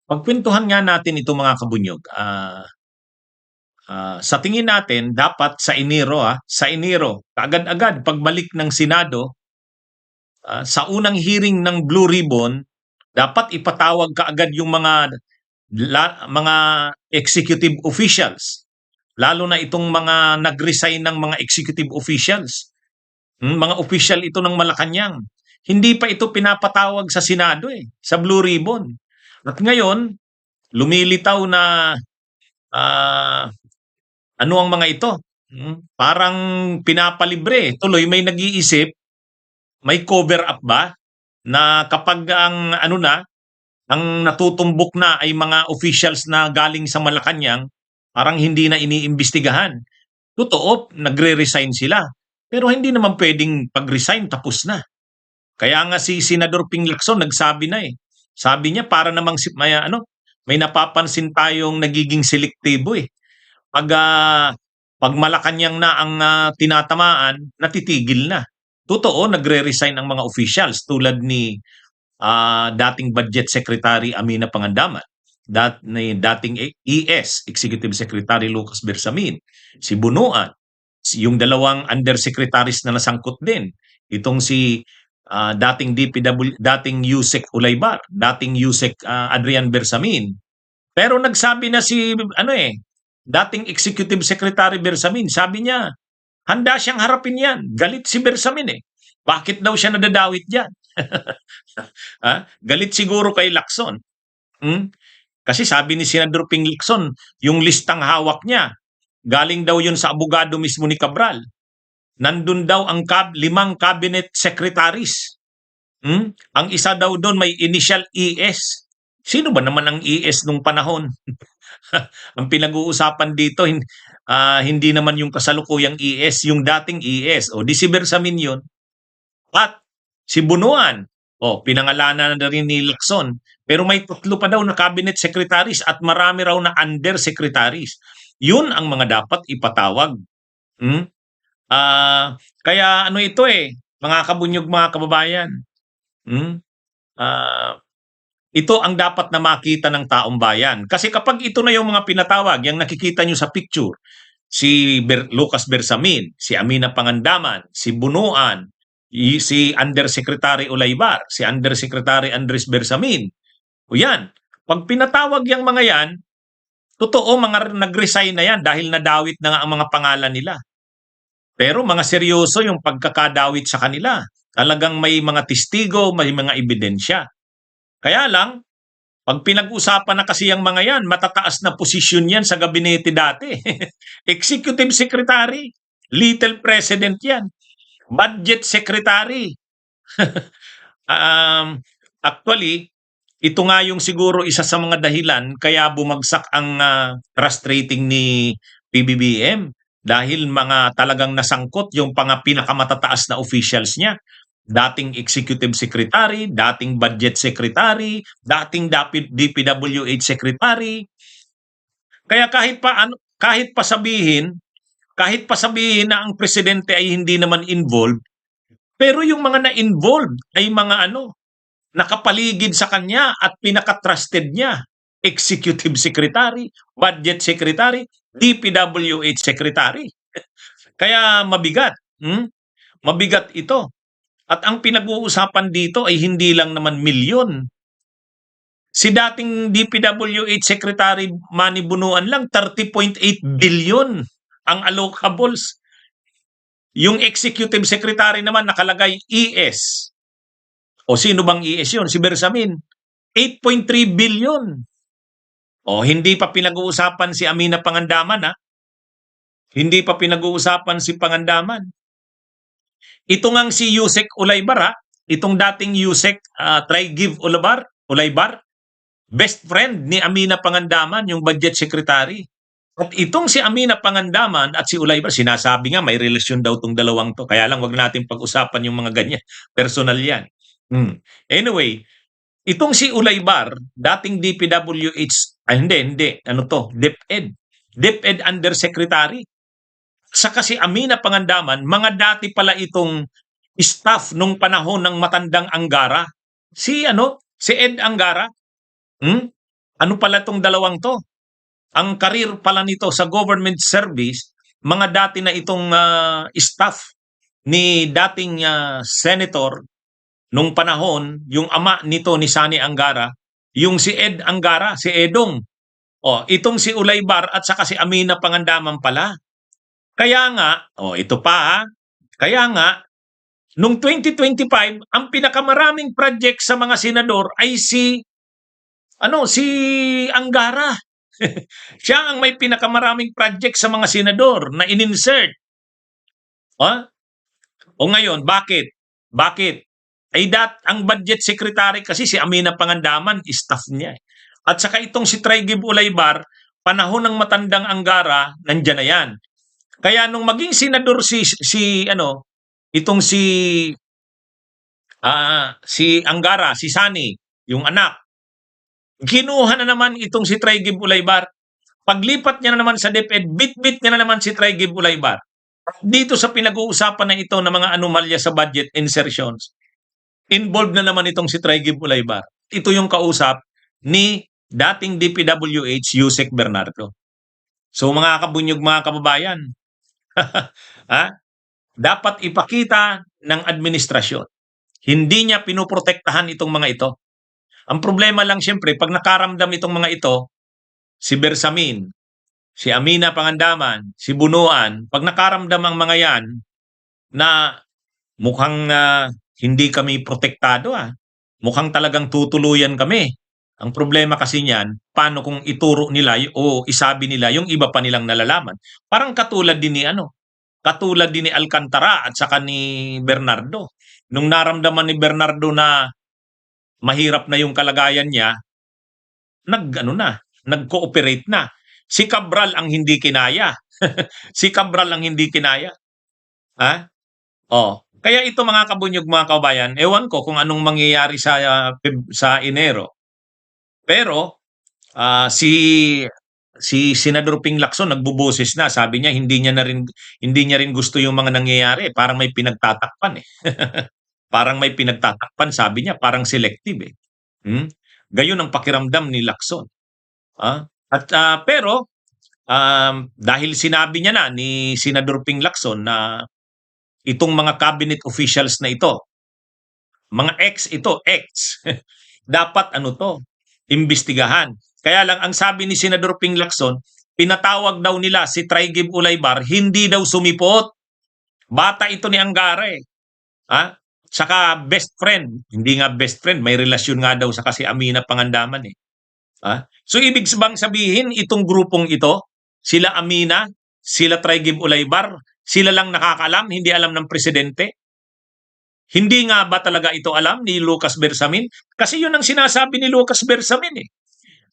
Pagkwentuhan nga natin ito mga kabunyog, sa tingin natin dapat sa Enero, kaagad-agad pagbalik ng Senado, sa unang hearing ng Blue Ribbon, dapat ipatawag kaagad yung mga executive officials, lalo na itong mga nag-resign ng mga executive officials. Mga official ito ng Malacanang. Hindi pa ito pinapatawag sa Senado sa Blue Ribbon. At ngayon, lumilitaw na ah, ano ang mga ito? Parang pinapalibre. Tuloy may nag-iisip, may cover up ba na kapag ang natutumbok na ay mga officials na galing sa Malacanang, parang hindi na iniimbestigahan. Totoo, nagre-resign sila. Pero hindi naman pwedeng pag-resign tapos na. Kaya nga si Senador Ping Lacson nagsabi na eh. Sabi niya para namang may napapansin tayong nagiging selektibo eh. Pag Malacanang na ang tinatamaan, natitigil na. Totoo, nagre-resign ang mga officials tulad ni dating Budget Secretary Amina Pangandaman, dating Executive Secretary Lucas Bersamin, si Bunuan, yung dalawang undersecretaries na nasangkot din, itong si dating DPW, dating Yusek Ulaybar, dating Yusek Adrian Bersamin. Pero nagsabi na si dating Executive Secretary Bersamin, sabi niya, handa siyang harapin yan. Galit si Bersamin eh. Bakit daw siya nadadawit diyan? Galit siguro kay Lacson. Kasi sabi ni Senador Ping Lacson, yung listang hawak niya, galing daw yun sa abogado mismo ni Cabral. Nandun daw ang 5 cabinet secretaries. Ang isa daw doon may initial ES. Sino ba naman ang ES nung panahon? Ang pinag-uusapan dito, hindi naman yung kasalukuyang ES, yung dating ES. O di si Bersamin yun. At si Bunuan, pinangalanan na rin ni Lacson. Pero may 3 pa daw na cabinet secretaries at marami raw na undersecretaries. Yun ang mga dapat ipatawag. Kaya ano ito mga kabunyog, mga kababayan. Ito ang dapat na makita ng taong bayan. Kasi kapag ito na yung mga pinatawag, yung nakikita nyo sa picture, si Lucas Bersamin, si Amina Pangandaman, si Bunuan, si Undersecretary Ulaybar, si Undersecretary Andres Bersamin. O yan, pag pinatawag yung mga yan, totoo mga nag-resign na yan dahil nadawit na nga ang mga pangalan nila. Pero mga seryoso yung pagkakadawit sa kanila. Talagang may mga testigo, may mga ebidensya. Kaya lang, pag pinag-usapan na kasi yung mga yan, matataas na posisyon yan sa gabinete dati. Executive Secretary, Little President yan. Budget Secretary. Actually, ito nga yung siguro isa sa mga dahilan kaya bumagsak ang trust rating ni PBBM dahil mga talagang nasangkot yung pinakamatataas na officials niya. Dating Executive Secretary, dating Budget Secretary, dating DPWH Secretary. Kaya kahit pa sabihin na ang presidente ay hindi naman involved, pero yung mga na-involved ay mga nakapaligid sa kanya at pinaka-trusted niya. Executive Secretary, Budget Secretary, DPWH Secretary. Kaya mabigat. Mabigat ito. At ang pinag-uusapan dito ay hindi lang naman milyon. Si dating DPWH Secretary Manny Bunuan lang, 30.8 billion ang allocables. Yung Executive Secretary naman nakalagay ES. O sino bang ES yun? Si Bersamin. 8.3 billion. O hindi pa pinag-uusapan si Amina Pangandaman Hindi pa pinag-uusapan si Pangandaman. Ito ngang si Yusek Ulaybar itong dating Yusek Try-Give Ulaybar, best friend ni Amina Pangandaman, yung budget secretary. At itong si Amina Pangandaman at si Ulaybar, sinasabi nga may relasyon daw tong dalawang to. Kaya lang wag natin pag-usapan yung mga ganyan. Personal yan. Anyway, itong si Ulaybar, dating DPWH, hindi, DepEd Undersecretary. Saka si Amina Pangandaman, mga dati pala itong staff nung panahon ng matandang Angara. Si Ed Angara. Ano pala tong dalawang to? Ang karir pala nito sa government service, mga dati na itong staff ni dating senator nung panahon, yung ama nito ni Sani Angara, yung si Ed Angara, si Edong. Itong si Ulaybar at saka si Amina Pangandaman pala. Kaya nga, ito pa ha, kaya nga, nung 2025, ang pinakamaraming project sa mga senador ay si Angara. Siya ang may pinakamaraming project sa mga senador na in-insert. O ngayon, bakit? Bakit? Ang budget secretary kasi si Amina Pangandaman, staff niya. At saka itong si Traigib Ulaybar, panahon ng matandang Angara, nandyan na yan. Kaya nung maging senador itong si Angara, si Sani, yung anak, kinuha na naman itong si Traigib Ulaybar. Paglipat niya na naman sa DepEd, bit-bit niya na naman si Traigib Ulaybar. Dito sa pinag-uusapan na ito ng mga anomalya sa budget insertions, involved na naman itong si Traigib Ulaybar. Ito yung kausap ni dating DPWH Yusek Bernardo. So mga kabunyog, mga kababayan, dapat ipakita ng administrasyon. Hindi niya pinoprotektahan itong mga ito. Ang problema lang siyempre, pag nakaramdam itong mga ito, si Bersamin, si Amina Pangandaman, si Bunuan, pag nakaramdam ang mga yan na mukhang hindi kami protektado, mukhang talagang tutuluyan kami. Ang problema kasi niyan, paano kung ituro nila o isabi nila yung iba pa nilang nalalaman. Parang katulad din ni Alcantara at saka ni Bernardo. Nung naramdaman ni Bernardo na mahirap na yung kalagayan niya, nag-cooperate na. Si Cabral ang hindi kinaya. Si Cabral ang hindi kinaya. Kaya ito mga kabunyog, mga kabayan, ewan ko kung anong mangyayari sa Enero. Pero si Senador Ping Lacson nagbuboses na, sabi niya hindi niya rin gusto yung mga nangyayari, parang may pinagtatakpan eh. Parang may pinagtatakpan, sabi niya, parang selective eh. Gayon ang pakiramdam ni Lacson. Pero dahil sinabi niya na ni Senador Ping Lacson na itong mga cabinet officials na ito, mga ex, dapat imbestigahan. Kaya lang ang sabi ni Senador Ping Lacson, pinatawag daw nila si Traigib Ulaybar, hindi daw sumipot. Bata ito ni Angara eh. Saka best friend, hindi nga best friend, may relasyon nga daw sa kasi Amina Pangandaman eh. So ibig bang sabihin itong grupong ito, sila Amina, sila Traigib Ulaybar, sila lang nakakaalam, hindi alam ng presidente? Hindi nga ba talaga ito alam ni Lucas Bersamin? Kasi yun ang sinasabi ni Lucas Bersamin eh.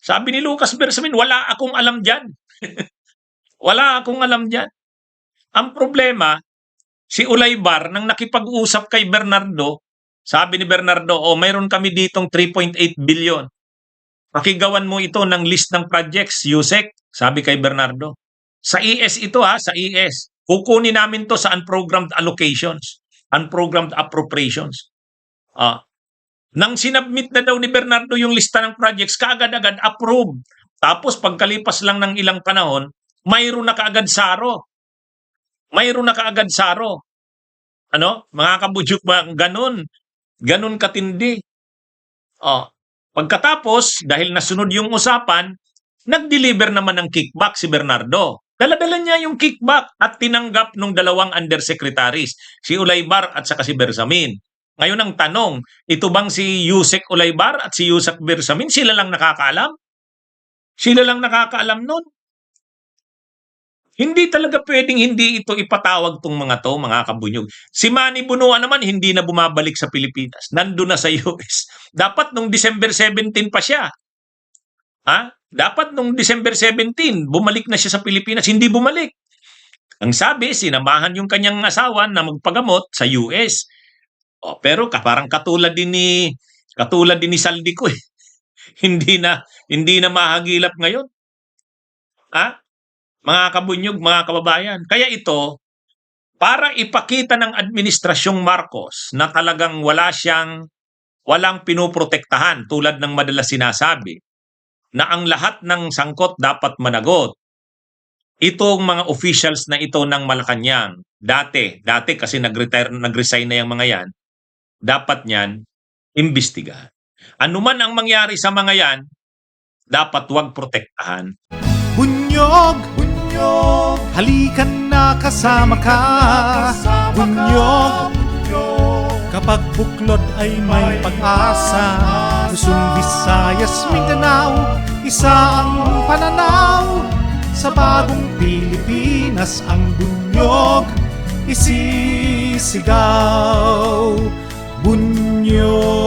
Sabi ni Lucas Bersamin, wala akong alam dyan. Wala akong alam dyan. Ang problema, si Ulaybar, nang nakipag-usap kay Bernardo, sabi ni Bernardo, mayroon kami ditong 3.8 billion. Pakigawan mo ito ng list ng projects, Yusek, sabi kay Bernardo. Sa ES ito sa ES. Kukunin namin to sa unprogrammed allocations, unprogrammed appropriations. Nang sinabmit na daw ni Bernardo yung lista ng projects, kaagad-agad approved. Tapos pagkalipas lang ng ilang panahon, mayroon na kaagad saro. Mayroon na kaagad saro. Mga kabudyok ba, ganun katindi. Pagkatapos, dahil nasunod yung usapan, nag-deliver naman ng kickback si Bernardo. Dala-dala niya yung kickback at tinanggap ng dalawang undersecretaries, si Ulaybar at saka si Bersamin. Ngayon ang tanong, ito bang si Yusek Ulaybar at si Yusek Bersamin, sila lang nakakaalam? Sila lang nakakaalam nun? Hindi talaga pwedeng hindi ito ipatawag tong mga to, mga kabunyog. Si Manny Bunuan naman hindi na bumabalik sa Pilipinas. Nandun na sa US. Dapat nung December 17 pa siya. Dapat nung December 17, bumalik na siya sa Pilipinas. Hindi bumalik. Ang sabi, sinamahan yung kanyang asawa na magpagamot sa US. Pero parang katulad din ni Saldico eh. hindi na mahagilap ngayon. Mga kabunyog, mga kababayan. Kaya ito, para ipakita ng administrasyong Marcos na talagang walang pinoprotektahan tulad ng madalas sinasabi, na ang lahat ng sangkot dapat managot. Itong mga officials na ito ng Malacanang, dati kasi nag-resign na yung mga yan, dapat niyan imbestigahan. Ano man ang mangyari sa mga yan, dapat wag protektahan. Bunyog, bunyog, halikan na kasama ka. Bunyog, kapag buklod ay may pag-asa. Luzon, Visayas, Mindanao, isa ang pananaw. Sa bagong Pilipinas ang bunyog isisigaw. Bunyog.